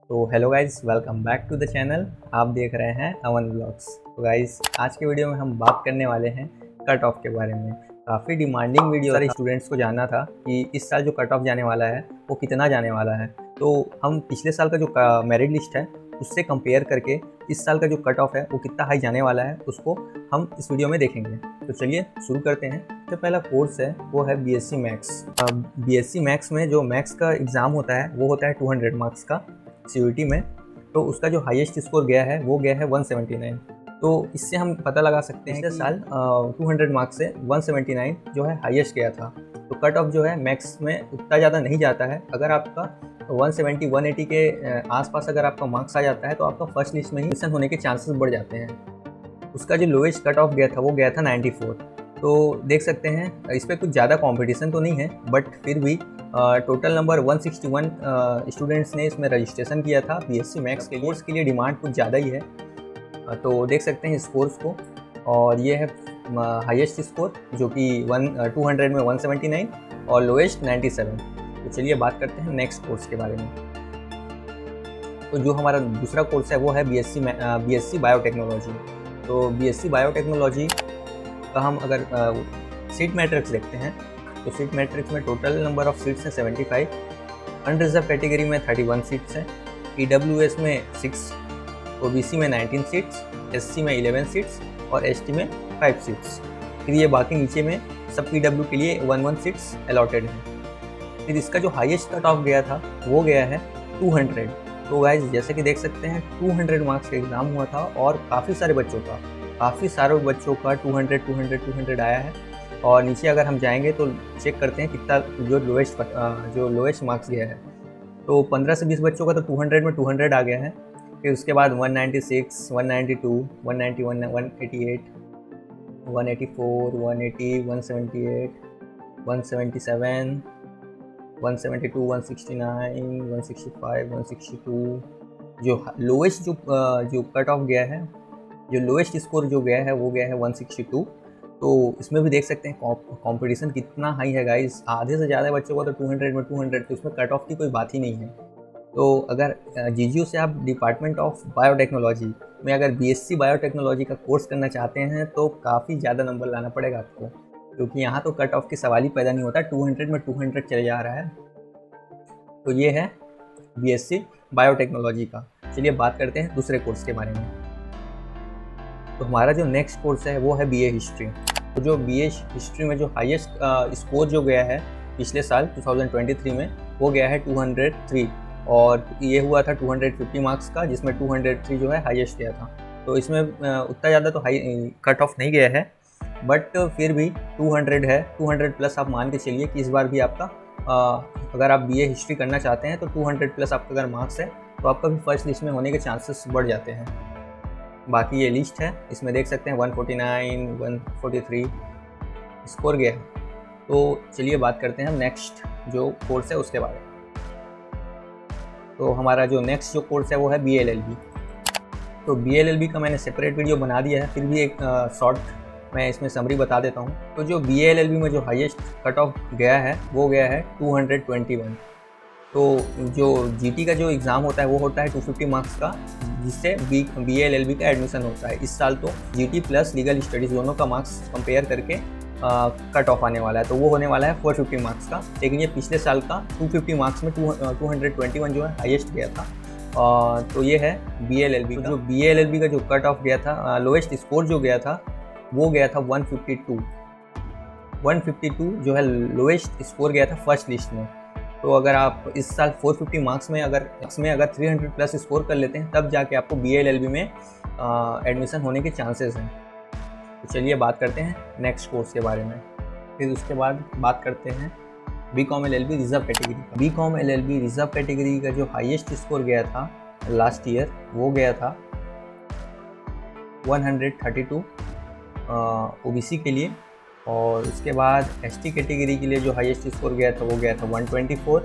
तो hello guys, welcome back to the channel. आप देख रहे हैं अवन ब्लॉग्स। तो गाइस, आज के वीडियो में हम बात करने वाले हैं कट ऑफ के बारे में। काफ़ी डिमांडिंग वीडियो, सारे स्टूडेंट्स को जानना था कि इस साल जो कट ऑफ जाने वाला है वो कितना जाने वाला है। तो हम पिछले साल का जो मेरिट लिस्ट है उससे कंपेयर करके इस साल का जो कट ऑफ है वो कितना हाई जाने वाला है उसको हम इस वीडियो में देखेंगे। तो चलिए शुरू करते हैं। जो पहला कोर्स है वो है बीएससी मैथ्स। बीएससी मैथ्स में जो मैथ्स का एग्ज़ाम होता है वो होता है 200 मार्क्स का सीयूईटी में। तो उसका जो हाईएस्ट स्कोर गया है वो गया है 179। तो इससे हम पता लगा सकते हैं कि साल 200 मार्क्स से 179 जो है हाईएस्ट गया था। तो कट ऑफ जो है मैथ्स में उतना ज़्यादा नहीं जाता है। अगर आपका 170 180 के आसपास अगर आपका मार्क्स आ जाता है तो आपका फर्स्ट लिस्ट में ही मिशन होने के चांसेस बढ़ जाते हैं। उसका जो लोएस्ट कट ऑफ गया था वो गया था 94। तो देख सकते हैं इस पर कुछ ज़्यादा कंपटीशन तो नहीं है, बट फिर भी टोटल नंबर 161 स्टूडेंट्स ने इसमें रजिस्ट्रेशन किया था बीएससी मैथ्स के कोर्स के लिए। डिमांड कुछ ज़्यादा ही है। तो देख सकते हैं इस कोर्स को, और ये है हाईएस्ट स्कोर जो कि 200 में 179 और लोएस्ट 97। तो चलिए बात करते हैं नेक्स्ट कोर्स के बारे में। तो जो हमारा दूसरा कोर्स है वो है बीएससी बायोटेक्नोलॉजी। तो बीएससी बायोटेक्नोलॉजी का हम अगर सीट मैट्रिक्स देखते हैं तो सीट मैट्रिक्स में टोटल नंबर ऑफ सीट्स हैं 75, अनरिजर्व कैटेगरी में 31 सीट्स हैं, ईडब्ल्यूएस में 6, ओबीसी में 19 सीट्स, एससी में 11 सीट्स और एसटी में 5 सीट्स। फिर ये बाकी नीचे में सब पीडब्ल्यू के लिए 1 सीट्स अलॉटेड हैं। फिर इसका जो हाईएस्ट कट ऑफ गया था वो गया है 200। तो गाइस, जैसे कि देख सकते हैं 200 मार्क्स का एग्ज़ाम हुआ था और काफ़ी सारे बच्चों का 200 आया है। और नीचे अगर हम जाएंगे तो चेक करते हैं कितना जो लोएस्ट मार्क्स गया है। तो 15 से 20 बच्चों का तो 200 में 200 आ गया है। फिर उसके बाद 196, 192, 191, 188, 184, 180, 178, 177, 172, 169, 165, 162। जो लोएस्ट जो कट ऑफ गया है, जो लोएस्ट स्कोर जो गया है वो गया है 162। तो इसमें भी देख सकते हैं कंपटीशन कितना हाई है गाइस। आधे से ज़्यादा बच्चों को तो 200 में 200, तो इसमें कट ऑफ की कोई बात ही नहीं है। तो अगर जीजीयू से आप डिपार्टमेंट ऑफ बायोटेक्नोलॉजी में अगर बीएससी बायोटेक्नोलॉजी का कोर्स करना चाहते हैं तो काफ़ी ज़्यादा नंबर लाना पड़ेगा आपको, क्योंकि यहाँ तो कट ऑफ की सवाल ही पैदा नहीं होता। 200 में 200 चले जा रहा है। तो ये है बीएससी बायोटेक्नोलॉजी का। चलिए बात करते हैं दूसरे कोर्स के बारे में। तो हमारा जो नेक्स्ट कोर्स है वो है बीए हिस्ट्री। तो जो बीए हिस्ट्री में जो हाईएस्ट स्कोर जो गया है पिछले साल 2023 में वो गया है 203, और ये हुआ था 250 मार्क्स का, जिसमें 203 जो है हाईएस्ट गया था। तो इसमें उतना ज़्यादा तो हाई कट ऑफ नहीं गया है, बट फिर भी 200 है। 200 प्लस आप मान के चलिए कि इस बार भी आपका अगर आप बीए हिस्ट्री करना चाहते हैं तो 200 प्लस आपका अगर मार्क्स है तो आपका भी फर्स्ट लिस्ट में होने के चांसेस बढ़ जाते हैं। बाकी ये लिस्ट है, इसमें देख सकते हैं 149, 143 स्कोर गया है। तो चलिए बात करते हैं हम नेक्स्ट जो कोर्स है उसके बारे में। तो हमारा जो नेक्स्ट जो कोर्स है वो है बीएलएलबी। तो बीएलएलबी का मैंने सेपरेट वीडियो बना दिया है, फिर भी एक शॉर्ट मैं इसमें समरी बता देता हूँ। तो जो बीएलएलबी में जो हाईएस्ट कट ऑफ गया है वो गया है 221। तो जो जीटी का जो एग्ज़ाम होता है वो होता है 250 मार्क्स का, जिससे बीएलएलबी का एडमिशन होता है। इस साल तो जीटी प्लस लीगल स्टडीज़ दोनों का मार्क्स कंपेयर करके कट ऑफ आने वाला है। तो वो होने वाला है 450 मार्क्स का, लेकिन ये पिछले साल का 250 मार्क्स में 221 जो है हाईएस्ट गया था। तो ये है बीएलएलबी का। जो बीएलएलबी का जो कट ऑफ गया था, लोएस्ट स्कोर जो गया था वो गया था 152। 152 जो है लोएस्ट स्कोर गया था फर्स्ट लिस्ट में। तो अगर आप इस साल 450 मार्क्स में अगर 300 प्लस स्कोर कर लेते हैं तब जाके आपको बीएलएलबी में एडमिशन होने के चांसेस हैं। तो चलिए बात करते हैं नेक्स्ट कोर्स के बारे में। फिर उसके बाद बात करते हैं बीकॉम एलएलबी रिजर्व कैटेगरी का। बीकॉम एलएलबी रिजर्व कैटेगरी का जो हाईएस्ट स्कोर गया था लास्ट ईयर वो गया था 132 ओबीसी के लिए, और उसके बाद एसटी कैटेगरी के लिए जो हाईएस्ट स्कोर गया था वो गया था 124,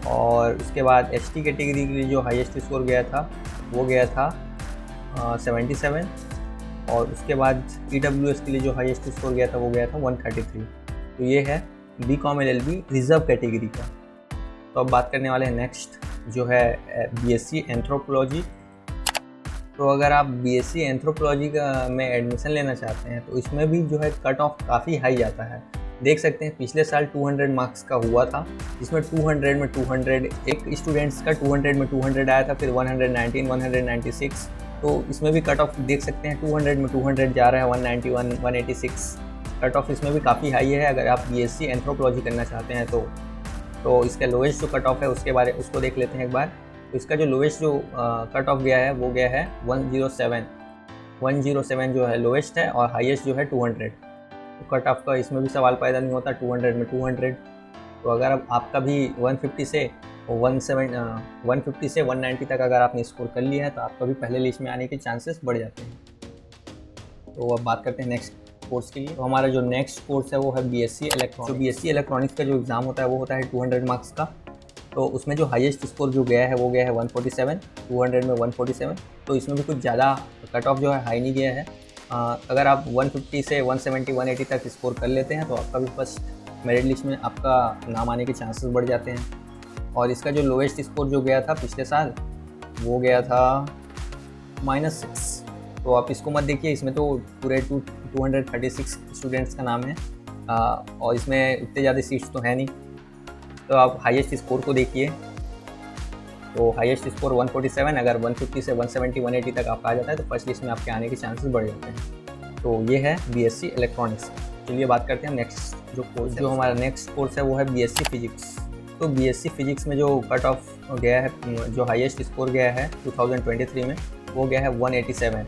और उसके बाद एसटी कैटेगरी के लिए जो हाईएस्ट स्कोर गया था वो गया था 77, और उसके बाद ईडब्ल्यूएस के लिए जो हाईएस्ट स्कोर गया था वो गया था 133। तो ये है BCom LLB रिजर्व कैटेगरी का। तो अब बात करने वाले हैं नेक्स्ट जो है BSc एंथ्रोपोलॉजी। तो अगर आप BSc एंथ्रोपोलॉजी का में एडमिशन लेना चाहते हैं तो इसमें भी जो है कट ऑफ काफ़ी हाई जाता है। देख सकते हैं पिछले साल 200 मार्क्स का हुआ था, जिसमें 200 में 200 एक स्टूडेंट्स का 200 में 200 आया था, फिर 119, 196। तो इसमें भी कट ऑफ देख सकते हैं 200 में 200 जा रहा है, 191, 186। कट ऑफ इसमें भी काफ़ी हाई है। अगर आप BSc एंथ्रोपोलॉजी करना चाहते हैं तो इसका लोएस्ट जो कट ऑफ है उसको देख लेते हैं एक बार। तो इसका जो लोएस्ट जो कट ऑफ गया है वो गया है 107 जो है लोएस्ट है, और हाईएस्ट जो है 200। तो कट ऑफ का इसमें भी सवाल पैदा नहीं होता, 200 में 200। तो अगर अब आपका भी 150 से 190 तक अगर आपने स्कोर कर लिया है तो आपका भी पहले लिस्ट में आने के चांसेस बढ़ जाते हैं। तो अब बात करते हैं नेक्स्ट कोर्स के लिए। तो हमारा जो नेक्स्ट कोर्स है वो है BSc इलेक्ट्रॉनिक्स। जो BSc इलेक्ट्रॉनिक्स का जो एग्ज़ाम होता है वो होता है 200 मार्क्स का। तो उसमें जो हाईएस्ट स्कोर जो गया है वो गया है 147, 200 में 147। तो इसमें भी कुछ ज़्यादा कट ऑफ जो है हाई नहीं गया है। अगर आप 150 से 170, 180 तक स्कोर कर लेते हैं तो आपका भी फर्स्ट मेरिट लिस्ट में आपका नाम आने के चांसेस बढ़ जाते हैं। और इसका जो लोएस्ट स्कोर जो गया था पिछले साल वो गया था -6। तो आप इसको मत देखिए, इसमें तो पूरे 236 स्टूडेंट्स का नाम है, और इसमें उतने ज़्यादा सीट्स तो है नहीं। तो आप हाईएस्ट स्कोर को देखिए, तो हाईएस्ट स्कोर 147। अगर 150 से 170, 180 तक आपका आ जाता है तो फर्स्ट लिस्ट में आपके आने के चांसेस बढ़ जाते हैं। तो ये है BSc इलेक्ट्रॉनिक्स। चलिए बात करते हैं नेक्स्ट जो कोर्स जो हमारा नेक्स्ट कोर्स है वो है BSc फिजिक्स। तो BSc फिजिक्स में जो कट ऑफ गया है, जो हाईएस्ट स्कोर गया है 2023 में वो गया है 187।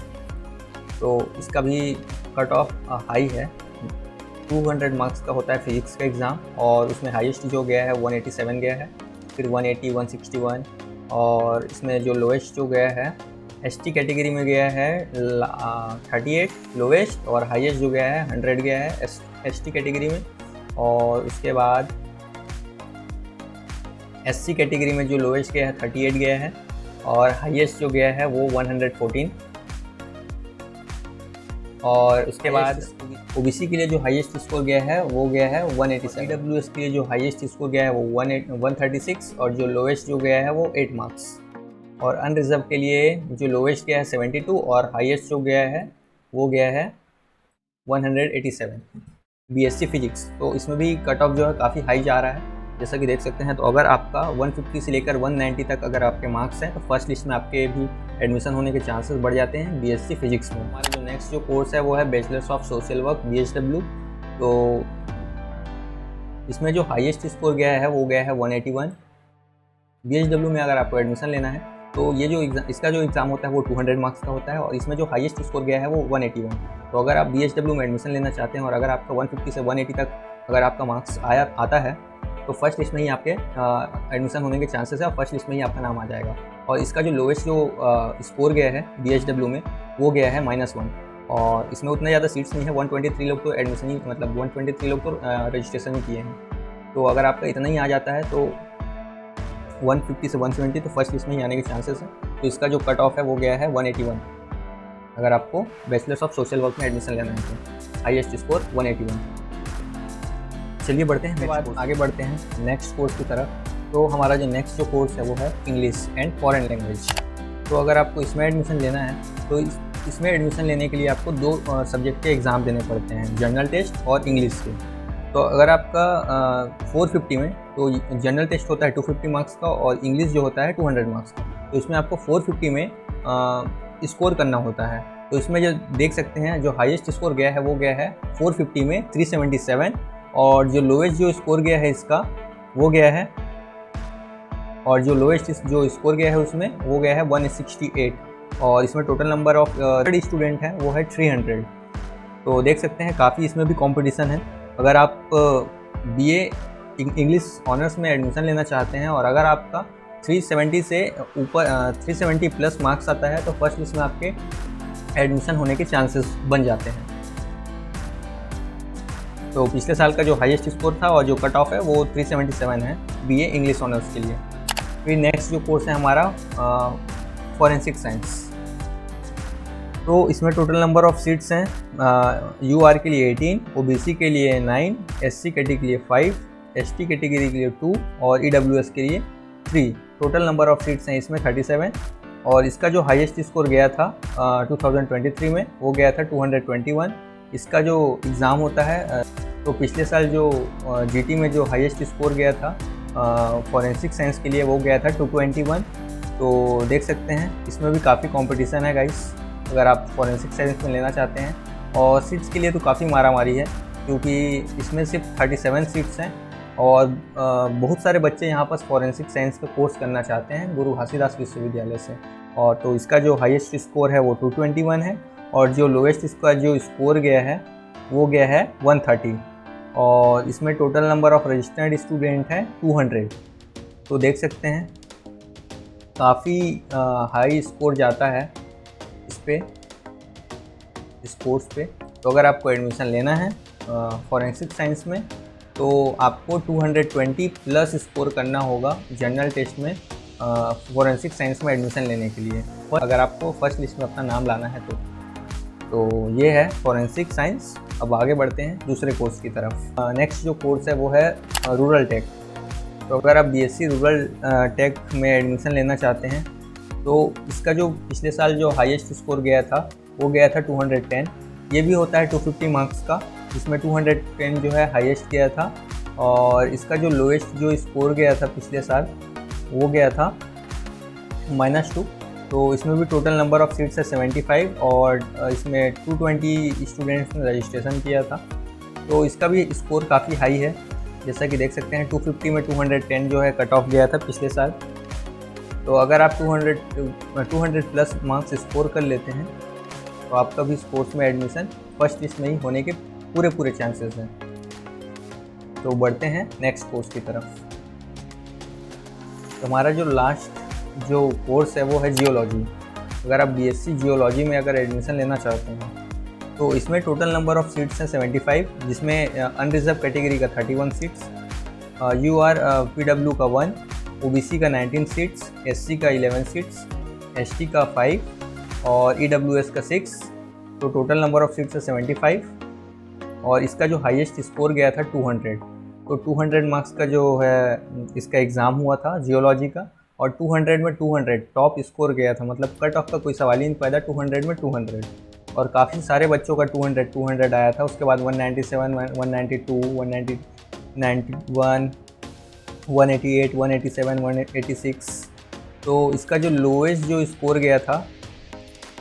तो इसका भी कट ऑफ हाई है। 200 मार्क्स का होता है फिजिक्स का एग्ज़ाम, और उसमें हाईएस्ट जो गया है 187 गया है, फिर 180, 161। और इसमें जो लोएस्ट जो गया है ST कैटेगरी में गया है 38 लोएस्ट, और हाईएस्ट जो गया है 100 गया है ST कैटेगरी में। और उसके बाद SC कैटेगरी में जो लोएस्ट गया है 38 गया है, और हाईएस्ट जो गया है वो 114। और उसके बाद OBC के लिए जो हाईएस्ट स्कोर गया है वो गया है 187। EWS के लिए जो हाईएस्ट स्कोर गया है वो 136, और जो लोएस्ट जो गया है वो 8 मार्क्स। और अनरिजर्व के लिए जो लोएस्ट गया है 72, और हाईएस्ट जो गया है वो गया है 187 BSc फिजिक्स। तो इसमें भी कट ऑफ जो है काफ़ी हाई जा रहा है, जैसा कि देख सकते हैं। तो अगर आपका 150 से लेकर 190 तक अगर आपके मार्क्स हैं तो फर्स्ट लिस्ट में आपके भी एडमिशन होने के चांसेस बढ़ जाते हैं BSc फिजिक्स में। हमारा जो नेक्स्ट जो कोर्स है वो है bachelors of social work BHW। तो इसमें जो हाईएस्ट स्कोर गया है वो गया है 181। BHW में अगर आपको एडमिशन लेना है तो ये जो इसका जो एग्ज़ाम होता है वो 200 मार्क्स का होता है, और इसमें जो हाईएस्ट स्कोर गया है वो 181। तो अगर आप BHW में एडमिशन लेना चाहते हैं और अगर आपका 150 से 180 तक अगर आपका मार्क्स आता है तो फर्स्ट लिस्ट में ही आपके एडमिशन होने के चांसेस है, और फर्स्ट लिस्ट में ही आपका नाम आ जाएगा। और इसका जो लोएस्ट जो स्कोर गया है BHW में वो गया है -1, और इसमें उतना ज़्यादा सीट्स नहीं है। 123 लोग तो एडमिशन ही 123 लोग तो रजिस्ट्रेशन ही किए हैं। तो अगर आपका इतना ही आ जाता है तो 150 से 170 तो फर्स्ट लिस्ट में ही आने के चांसेस हैं। तो इसका जो कट ऑफ है वो गया है 181। अगर आपको बैचलर्स ऑफ सोशल वर्क में एडमिशन लेना है तो हाईएस्ट स्कोर 181। चलिए आगे बढ़ते हैं नेक्स्ट कोर्स की तरफ। तो हमारा जो नेक्स्ट जो कोर्स है वो है इंग्लिश एंड फॉरेन लैंग्वेज। तो अगर आपको इसमें एडमिशन लेना है तो इसमें एडमिशन लेने के लिए आपको 2 सब्जेक्ट के एग्ज़ाम देने पड़ते हैं, जनरल टेस्ट और इंग्लिश के। तो अगर आपका 450 में, तो जनरल टेस्ट होता है 250 मार्क्स का, और इंग्लिश जो होता है 200 मार्क्स का। तो इसमें आपको 450 में स्कोर करना होता है। तो इसमें जो देख सकते हैं जो हाईएस्ट स्कोर गया है वो गया है 450 में 377, और जो लोएस्ट जो स्कोर गया है इसका वो गया है, और जो लोएस्ट जो स्कोर गया है उसमें वो गया है 168। और इसमें टोटल नंबर ऑफ स्टूडेंट हैं वो है 300। तो देख सकते हैं काफ़ी इसमें भी कंपटीशन है। अगर आप BA इंग्लिश ऑनर्स में एडमिशन लेना चाहते हैं और अगर आपका 370 से ऊपर 370 प्लस मार्क्स आता है तो फर्स्ट लिस्ट में आपके एडमिशन होने के चांसेस बन जाते हैं। तो पिछले साल का जो हाईएस्ट स्कोर था और जो कट ऑफ है वो 377 है BA इंग्लिश ऑनर्स के लिए। फिर नेक्स्ट जो कोर्स है हमारा फॉरेंसिक साइंस। तो इसमें टोटल नंबर ऑफ़ सीट्स हैं UR के लिए 18, OBC के लिए 9, SC कैटेगरी के लिए 5, ST कैटेगरी के लिए 2 और EWS के लिए 3। टोटल नंबर ऑफ़ सीट्स हैं इसमें 37। और इसका जो हाईएस्ट स्कोर गया था 2023 में वो गया था 221। इसका जो एग्ज़ाम होता है तो पिछले साल जो GT में जो हाईएस्ट स्कोर गया था फॉरेंसिक साइंस के लिए वो गया था 221। तो देख सकते हैं इसमें भी काफ़ी कंपटीशन है गाइस, अगर आप फॉरेंसिक साइंस में लेना चाहते हैं। और सीट्स के लिए तो काफ़ी मारामारी है, क्योंकि इसमें सिर्फ 37 सीट्स हैं और बहुत सारे बच्चे यहाँ पर फॉरेंसिक साइंस का कोर्स करना चाहते हैं गुरु घासीदास विश्वविद्यालय से। और तो इसका जो हाईएस्ट स्कोर है वो 221 है और जो लोएस्ट इसका जो स्कोर गया है वो गया है 130। और इसमें total number of registered student है 200। तो देख सकते हैं काफ़ी हाई स्कोर जाता है इस पे, इस कोर्स पे। तो अगर आपको एडमिशन लेना है फॉरेंसिक साइंस में तो आपको 220 प्लस स्कोर करना होगा जनरल टेस्ट में फॉरेंसिक साइंस में एडमिशन लेने के लिए, और अगर आपको फर्स्ट लिस्ट में अपना नाम लाना है तो ये है फॉरेंसिक साइंस। अब आगे बढ़ते हैं दूसरे कोर्स की तरफ। नेक्स्ट जो कोर्स है वो है रूरल टेक। तो अगर आप BSc रूरल टेक में एडमिशन लेना चाहते हैं तो इसका जो पिछले साल जो हाईएस्ट स्कोर गया था वो गया था 210। ये भी होता है 250 मार्क्स का, जिसमें 210 जो है हाईएस्ट गया था। और इसका जो लोएस्ट जो स्कोर गया था पिछले साल वो गया था -2। तो इसमें भी टोटल नंबर ऑफ़ सीट्स है 75 और इसमें 220 स्टूडेंट्स ने रजिस्ट्रेशन किया था। तो इसका भी स्कोर काफ़ी हाई है, जैसा कि देख सकते हैं 250 में 210 जो है कट ऑफ गया था पिछले साल। तो अगर आप 200 प्लस मार्क्स स्कोर कर लेते हैं तो आपका भी स्पोर्ट्स में एडमिशन फर्स्ट लिस्ट में ही होने के पूरे चांसेस हैं। तो बढ़ते हैं नेक्स्ट कोर्स की तरफ। तो हमारा जो लास्ट जो कोर्स है वो है जियोलॉजी। अगर आप BSc जियोलॉजी में अगर एडमिशन लेना चाहते हैं तो इसमें टोटल नंबर ऑफ़ सीट्स हैं 75, जिसमें अनरिजर्व कैटेगरी का 31 सीट्स, UR PW का 1, OBC का 19 सीट्स, SC का 11 सीट्स, ST का 5 और EWS का 6। तो टोटल नंबर ऑफ़ सीट्स है 75 और इसका जो हाईएस्ट स्कोर गया था 200। तो 200 मार्क्स का जो है इसका एग्ज़ाम हुआ था जियोलॉजी का और 200 में 200 टॉप स्कोर गया था, मतलब कट ऑफ का कोई सवाल ही नहीं पैदा। 200 में 200 और काफ़ी सारे बच्चों का 200 आया था। उसके बाद 197, 192, 191, 188, 187, 186। तो इसका जो लोएस्ट जो स्कोर गया था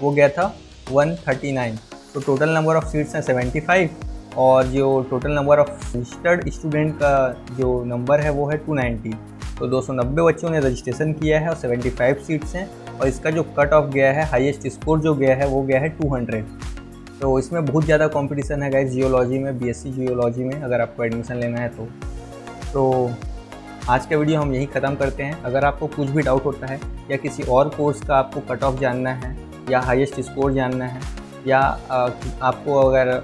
वो गया था 139। तो टोटल नंबर ऑफ़ सीट्स हैं 75 और जो total number of registered student का जो नंबर है वो है 290। तो 290 बच्चों ने रजिस्ट्रेशन किया है और 75 सीट्स हैं। और इसका जो कट ऑफ गया है, हाईएस्ट स्कोर जो गया है वो गया है 200। तो इसमें बहुत ज़्यादा कंपटीशन है गाइस जियोलॉजी में, BSc जियोलॉजी में अगर आपको एडमिशन लेना है तो आज का वीडियो हम यहीं ख़त्म करते हैं। अगर आपको कुछ भी डाउट होता है या किसी और कोर्स का आपको कट ऑफ जानना है या हाईएस्ट स्कोर जानना है या आपको अगर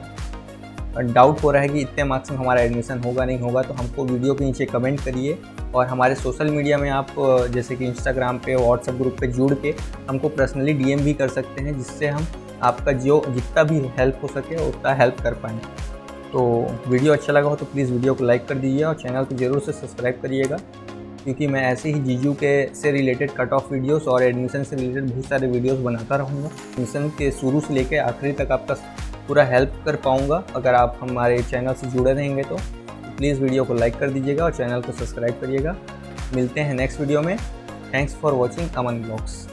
डाउट हो रहा है कि इतने मार्क्स में हमारा एडमिशन होगा नहीं होगा, तो हमको वीडियो के नीचे कमेंट करिए। और हमारे सोशल मीडिया में आप जैसे कि इंस्टाग्राम पे, व्हाट्सएप ग्रुप पे जुड़ के हमको पर्सनली DM भी कर सकते हैं, जिससे हम आपका जो जितना भी हेल्प हो सके उतना हेल्प कर पाएँ। तो वीडियो अच्छा लगा हो तो प्लीज़ वीडियो को लाइक कर दीजिए और चैनल को ज़रूर से सब्सक्राइब करिएगा, क्योंकि मैं ऐसे ही जीजू के से रिलेटेड कट ऑफ वीडियोस और एडमिशन से रिलेटेड बहुत सारे वीडियोस बनाता रहूँगा। एडमिशन के शुरू से लेकर आखिरी तक आपका पूरा हेल्प कर पाऊँगा अगर आप हमारे चैनल से जुड़े रहेंगे। तो प्लीज़ वीडियो को लाइक कर दीजिएगा और चैनल को सब्सक्राइब करिएगा। मिलते हैं नेक्स्ट वीडियो में। Thanks for watching Aman blogs.